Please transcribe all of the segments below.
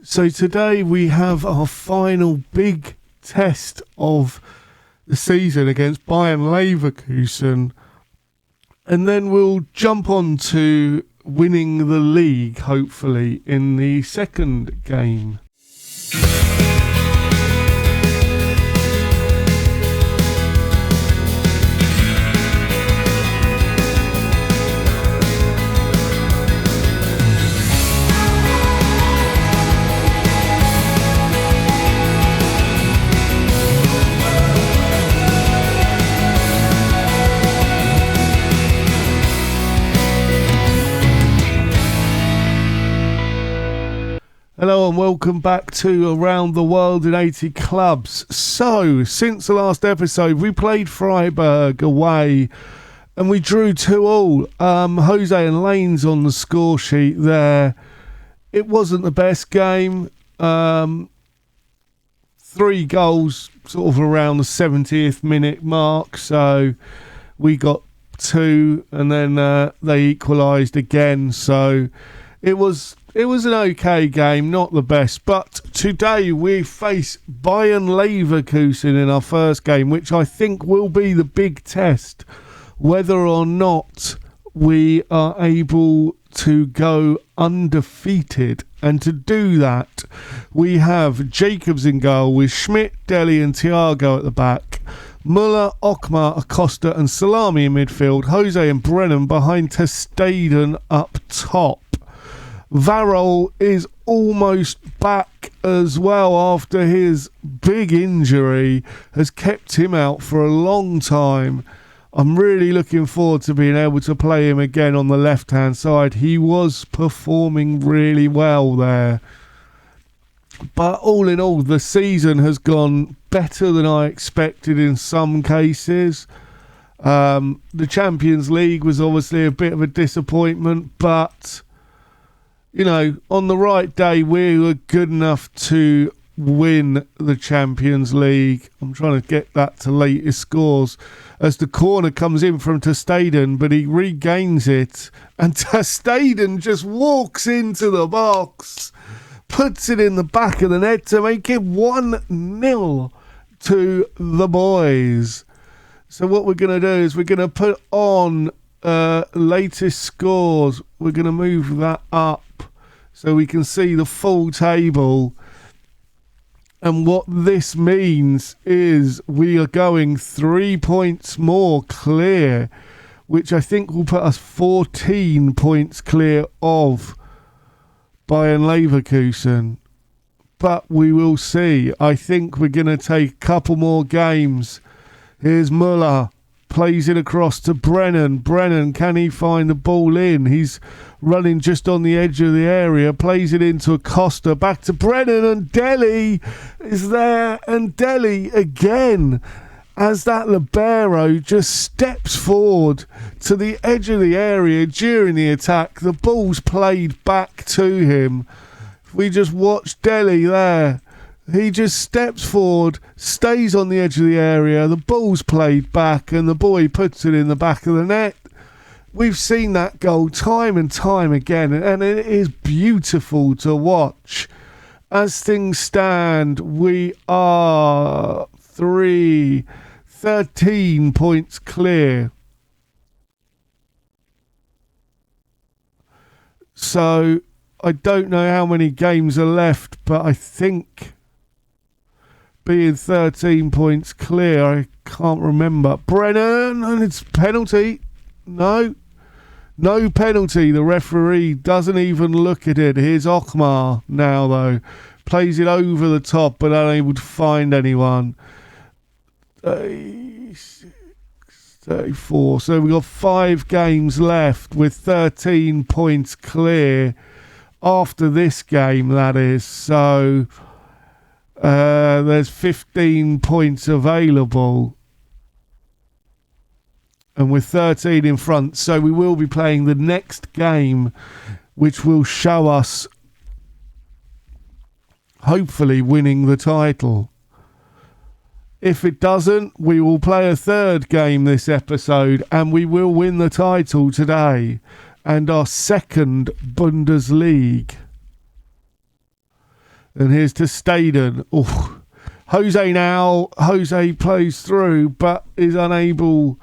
So today we have our final big test of the season against Bayern Leverkusen, and then we'll jump on to winning the league, hopefully, in the second game. Hello and welcome back to Around the World in 80 Clubs. So, since the last episode, we played Freiburg away and we drew 2-2. Jose and Lane's on the score sheet there. It wasn't the best game. 3 goals sort of around the 70th minute mark. So, we got 2 and then they equalised again. So, it was an okay game, not the best. But today we face Bayern Leverkusen in our first game, which I think will be the big test, whether or not we are able to go undefeated. And to do that, we have Jacobs in goal with Schmidt, Deli and Thiago at the back. Muller, Okmar, Acosta and Salami in midfield. Jose and Brennan behind ter Stegen up top. Varol is almost back as well after his big injury has kept him out for a long time. I'm really looking forward to being able to play him again on the left-hand side. He was performing really well there. But all in all, the season has gone better than I expected in some cases. The Champions League was obviously a bit of a disappointment, but you know, on the right day, we were good enough to win the Champions League. I'm trying to get that to latest scores as the corner comes in from ter Stegen, but he regains it. And ter Stegen just walks into the box, puts it in the back of the net to make it 1-0 to the boys. So what we're going to do is we're going to put on latest scores. We're going to move that up so we can see the full table. And what this means is we are going 3 points more clear, which I think will put us 14 points clear of Bayern Leverkusen. But we will see. I think we're going to take a couple more games. Here's Muller. Plays it across to Brennan. Brennan, can he find the ball in? He's running just on the edge of the area. Plays it into Acosta. Back to Brennan, and Deli is there. And Deli again, as that libero just steps forward to the edge of the area during the attack. The ball's played back to him. We just watch Deli there. He just steps forward, stays on the edge of the area, the ball's played back and the boy puts it in the back of the net. We've seen that goal time and time again, and it is beautiful to watch. As things stand, we are 13 points clear. So I don't know how many games are left, but I think being 13 points clear, I can't remember. Brennan, and it's penalty. No penalty. The referee doesn't even look at it. Here's Okmar now, though. Plays it over the top, but unable to find anyone. 34. So we've got 5 games left with 13 points clear after this game, that is. So there's 15 points available, and with 13 in front. So we will be playing the next game, which will show us hopefully winning the title. If it doesn't, we will play a third game this episode and we will win the title today and our second Bundesliga. And here's to Staden. Oh, Jose now. Jose plays through, but is unable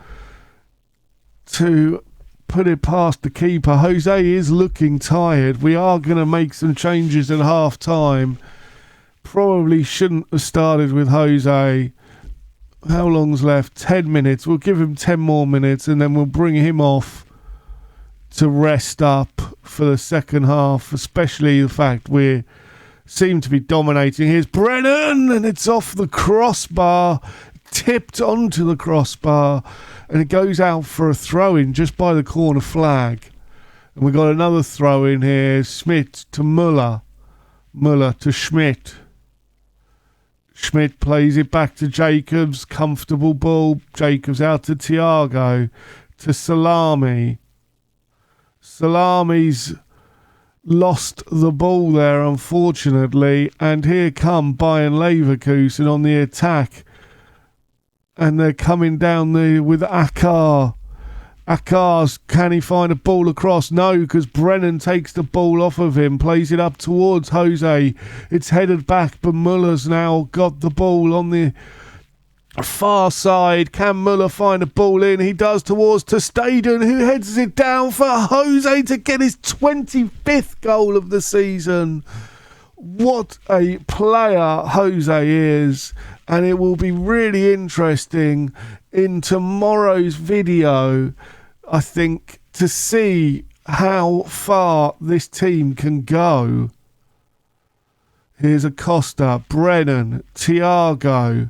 to put it past the keeper. Jose is looking tired. We are going to make some changes at half time. Probably shouldn't have started with Jose. How long's left? 10 minutes. We'll give him 10 more minutes and then we'll bring him off to rest up for the second half, especially the fact we seem to be dominating. Here's Brennan and it's off the crossbar, tipped onto the crossbar, and it goes out for a throw-in just by the corner flag. And we've got another throw-in here. Schmidt to Muller. Muller to Schmidt. Schmidt plays it back to Jacobs. Comfortable ball. Jacobs out to Thiago. To Salami. Salami's lost the ball there, unfortunately. And here come Bayern Leverkusen on the attack. And they're coming down with Akar. Akar's, can he find a ball across? No, because Brennan takes the ball off of him, plays it up towards Jose. It's headed back, but Muller's now got the ball on the far side. Can Muller find a ball in? He does towards to Staden, who heads it down for Jose to get his 25th goal of the season. What a player Jose is. And it will be really interesting in tomorrow's video, I think, to see how far this team can go. Here's Acosta, Brennan, Thiago.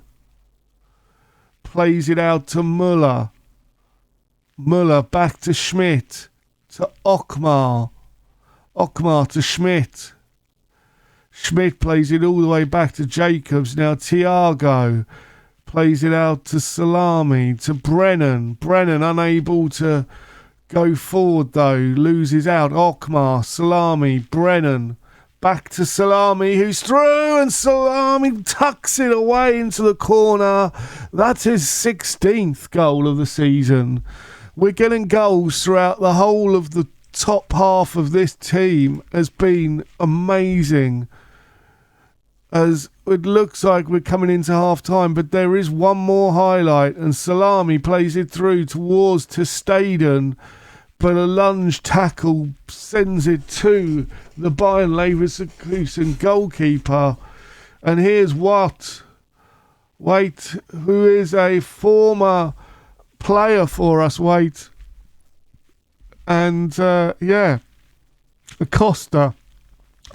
Plays it out to Muller. Muller back to Schmidt. To Okmar. Okmar to Schmidt. Schmidt plays it all the way back to Jacobs. Now Thiago plays it out to Salami, to Brennan. Brennan unable to go forward though. Loses out. Okmar, Salami, Brennan. Back to Salami, who's through, and Salami tucks it away into the corner. That's his 16th goal of the season. We're getting goals throughout the whole of the top half of this team. Has been amazing. As it looks like we're coming into half time, but there is one more highlight, and Salami plays it through towards to Staden, but a lunge tackle sends it to the Bayern Leverkusen goalkeeper. And here's Watt, who is a former player for us, and Acosta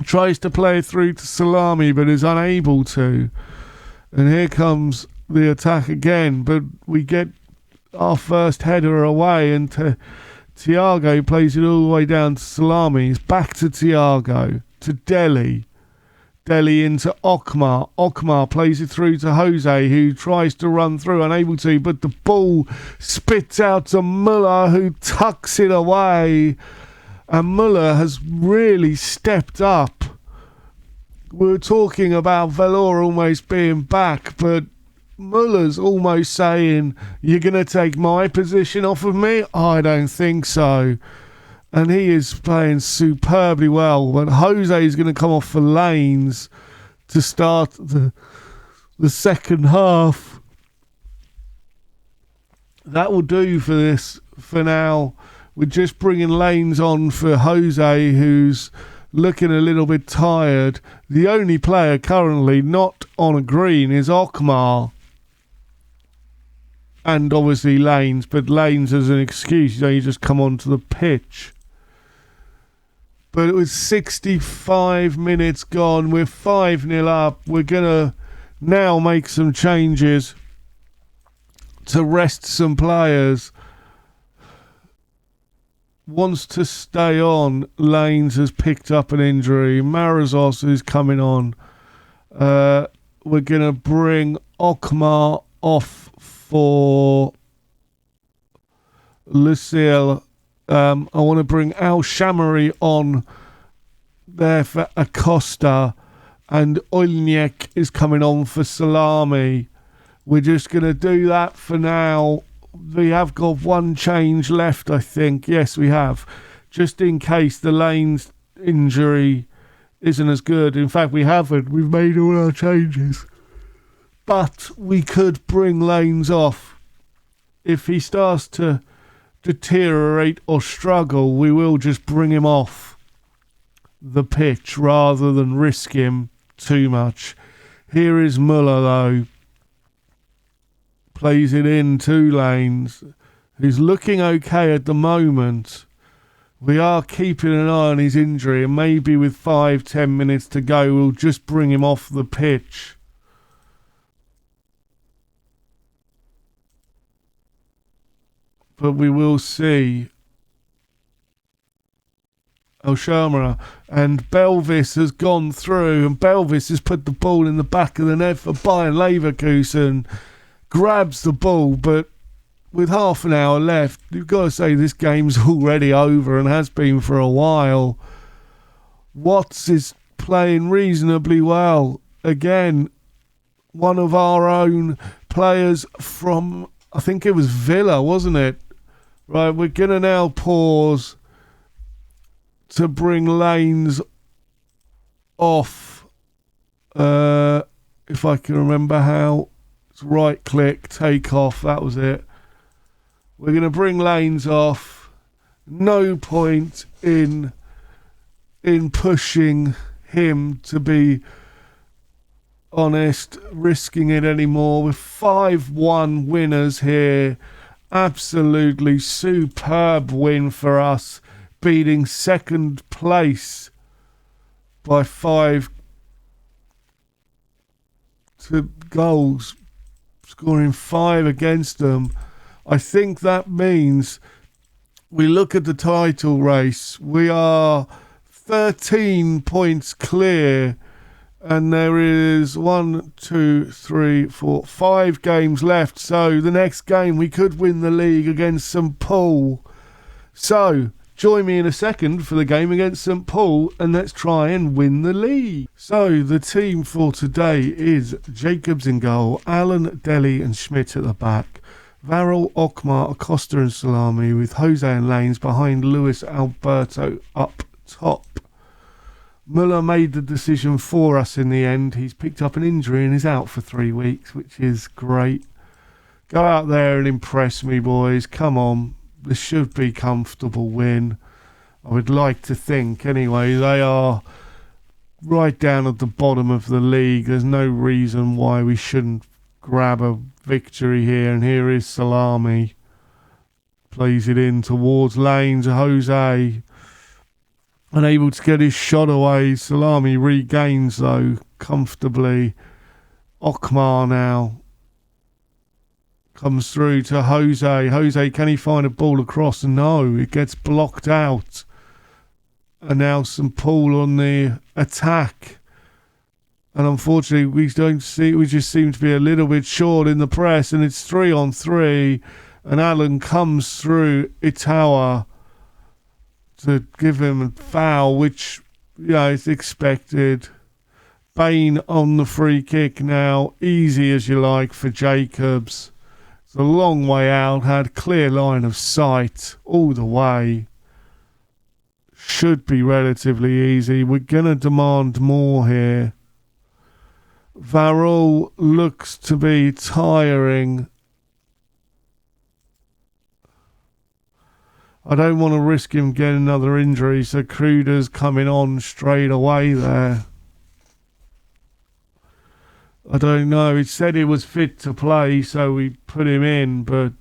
tries to play through to Salami but is unable to. And here comes the attack again, but we get our first header away, and Thiago plays it all the way down to Salami. It's back to Thiago, to Deli. Deli into Okmar. Okmar plays it through to Jose, who tries to run through, unable to, but the ball spits out to Muller, who tucks it away. And Muller has really stepped up. We were talking about Valor almost being back, but Muller's almost saying, you're going to take my position off of me? I don't think so. And he is playing superbly well. But Jose is going to come off for Lanes to start the second half. That will do for this for now. We're just bringing Lanes on for Jose, who's looking a little bit tired. The only player currently not on a green is Okmar. And obviously Lanes, but Lanes as an excuse, you just come onto the pitch. But it was 65 minutes gone. We're 5-0 up. We're going to now make some changes to rest some players. Wants to stay on. Lanes has picked up an injury. Marazos is coming on. We're going to bring Okmar off for Lucille. I want to bring Al Shamari on there for Acosta, and Olniak is coming on for Salami. We're just going to do that for now. We have got one change left, I think. Yes, we have. Just in case the Lanes injury isn't as good. In fact, we haven't. We've made all our changes. But we could bring Lanes off. If he starts to deteriorate or struggle, we will just bring him off the pitch rather than risk him too much. Here is Muller, though. Plays it in to Lanes, who's looking okay at the moment. We are keeping an eye on his injury, and maybe with 5-10 minutes to go, we'll just bring him off the pitch. But we will see. Sharma and Belvis has gone through, and Belvis has put the ball in the back of the net for Bayern Leverkusen. Grabs the ball, but with half an hour left, you've got to say this game's already over and has been for a while. Watts is playing reasonably well. Again, one of our own players from, I think it was Villa, wasn't it? Right, we're going to now pause to bring Lanes off. If I can remember how. It's right click, take off, that was it. We're going to bring Lanes off. No point in pushing him, to be honest, risking it anymore. We're 5-1 winners here. Absolutely superb win for us, beating second place by 5 goals, scoring 5 against them. I think that means we look at the title race. We are 13 points clear, and there is 5 games left. So the next game we could win the league against St. Paul. So join me in a second for the game against St. Paul, and let's try and win the league. So the team for today is Jacobs in goal, Allen, Deli and Schmidt at the back, Varel, Okmar, Acosta and Salami, with Jose and Lanes behind Luis Alberto up top. Muller made the decision for us in the end. He's picked up an injury and is out for 3 weeks, which is great. Go out there and impress me, boys. Come on. This should be a comfortable win. I would like to think. Anyway, they are right down at the bottom of the league. There's no reason why we shouldn't grab a victory here. And here is Salami. Plays it in towards Lanes. Jose unable to get his shot away. Salami regains, though, comfortably. Okmar now comes through to Jose. Jose, can he find a ball across? No, it gets blocked out. And now St. Paul on the attack. And unfortunately, we just seem to be a little bit short in the press. And it's 3-on-3. And Allen comes through Itawa to give him a foul, which, is expected. Bain on the free kick now. Easy as you like for Jacobs. It's a long way out. Had clear line of sight all the way. Should be relatively easy. We're going to demand more here. Varel looks to be tiring. I don't want to risk him getting another injury, so Kruder's coming on straight away there. I don't know. It said he was fit to play, so we put him in, but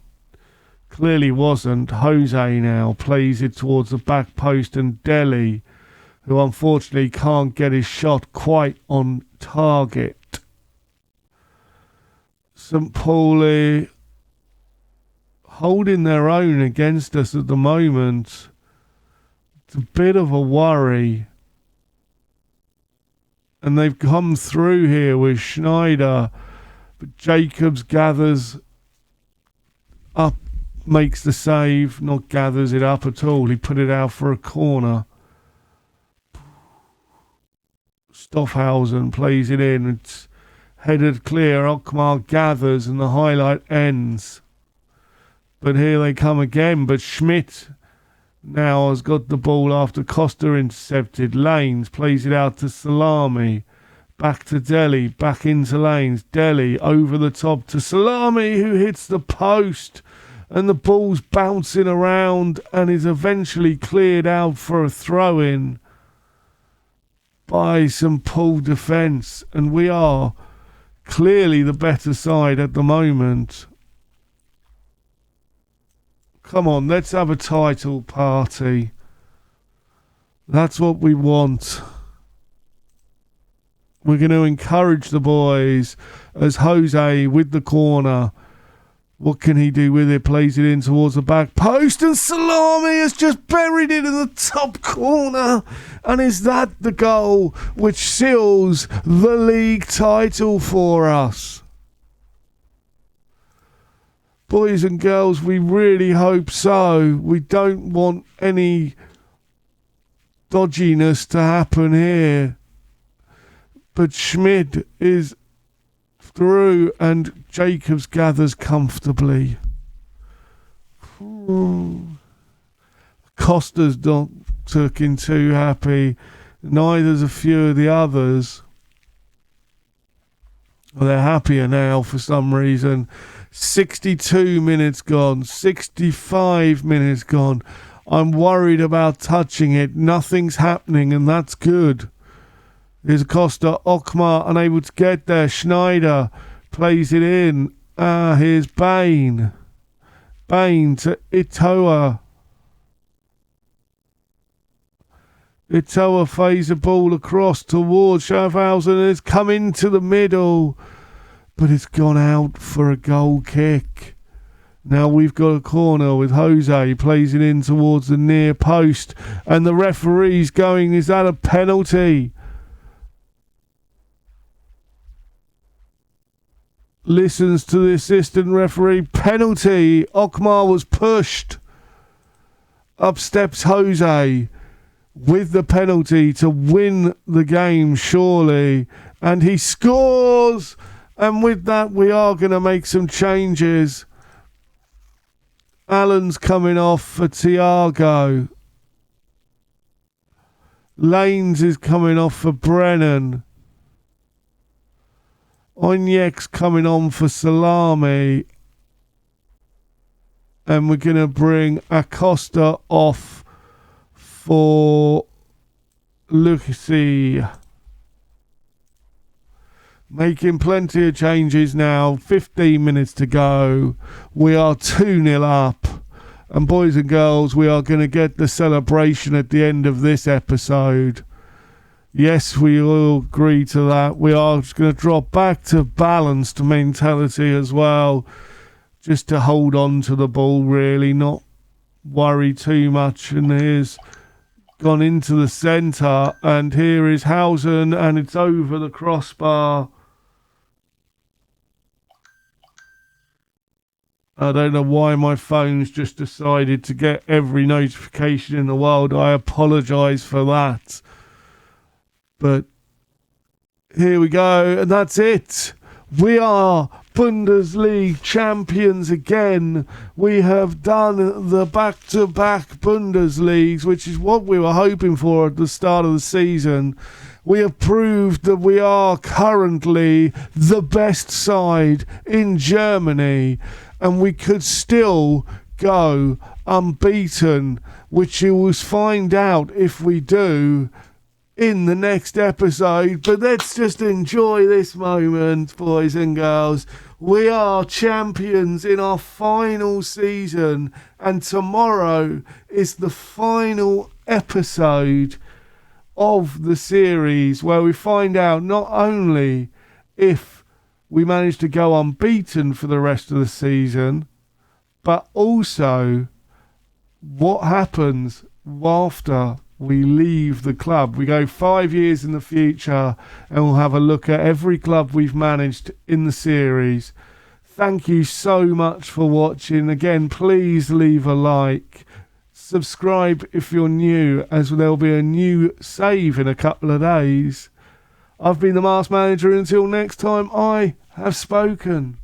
clearly wasn't. Jose now plays it towards the back post, and Deli, who unfortunately can't get his shot quite on target. St. Pauli holding their own against us at the moment. It's a bit of a worry. And they've come through here with Schneider. But Jacobs gathers up, makes the save. Not gathers it up at all. He put it out for a corner. Stoffhausen plays it in. It's headed clear. Okmar gathers and the highlight ends. But here they come again. But Schmidt Now has got the ball after Costa intercepted. Lanes plays it out to Salami. Back to Delhi, back into Lanes. Delhi over the top to Salami, who hits the post. And the ball's bouncing around and is eventually cleared out for a throw-in by some poor defence. And we are clearly the better side at the moment. Come on, let's have a title party. That's what we want. We're going to encourage the boys as Jose with the corner. What can he do with it? Plays it in towards the back post, and Salami has just buried it in the top corner. And is that the goal which seals the league title for us? Boys and girls, we really hope so. We don't want any dodginess to happen here. But Schmid is through and Jacobs gathers comfortably. Costa's not looking too happy. Neither's a few of the others. Well, they're happier now for some reason. 62 minutes gone. 65 minutes gone. I'm worried about touching it. Nothing's happening, and that's good. Here's Costa. Okmar unable to get there. Schneider plays it in. Here's Bain. Bain to Itoa. Itoa fades the ball across towards Schaffhausen. It's come into the middle, but it's gone out for a goal kick. Now we've got a corner with Jose. He plays it in towards the near post, and the referee's going, is that a penalty? Listens to the assistant referee. Penalty. Okmar was pushed. Up steps Jose with the penalty to win the game, surely. And he scores. And with that, we are going to make some changes. Allen's coming off for Thiago. Lanes is coming off for Brennan. Onyek's coming on for Salami. And we're going to bring Acosta off for Lucy. Making plenty of changes now. 15 minutes to go. We are 2-0 up. And boys and girls, we are going to get the celebration at the end of this episode. Yes, we all agree to that. We are just going to drop back to balanced mentality as well. Just to hold on to the ball, really, not worry too much. And here's gone into the centre. And here is Hausen, and it's over the crossbar. I don't know why my phone's just decided to get every notification in the world. I apologise for that. But here we go, and that's it. We are Bundesliga champions again. We have done the back-to-back Bundesligas, which is what we were hoping for at the start of the season. We have proved that we are currently the best side in Germany, and we could still go unbeaten, which you will find out if we do in the next episode. But let's just enjoy this moment, boys and girls. We are champions in our final season, and tomorrow is the final episode of the series, where we find out not only if we manage to go unbeaten for the rest of the season, but also what happens after we leave the club. We go 5 years in the future, and we'll have a look at every club we've managed in the series. Thank you so much for watching. Again, please leave a like. Subscribe if you're new, as there'll be a new save in a couple of days. I've been the Masked Manager. Until next time, I have spoken.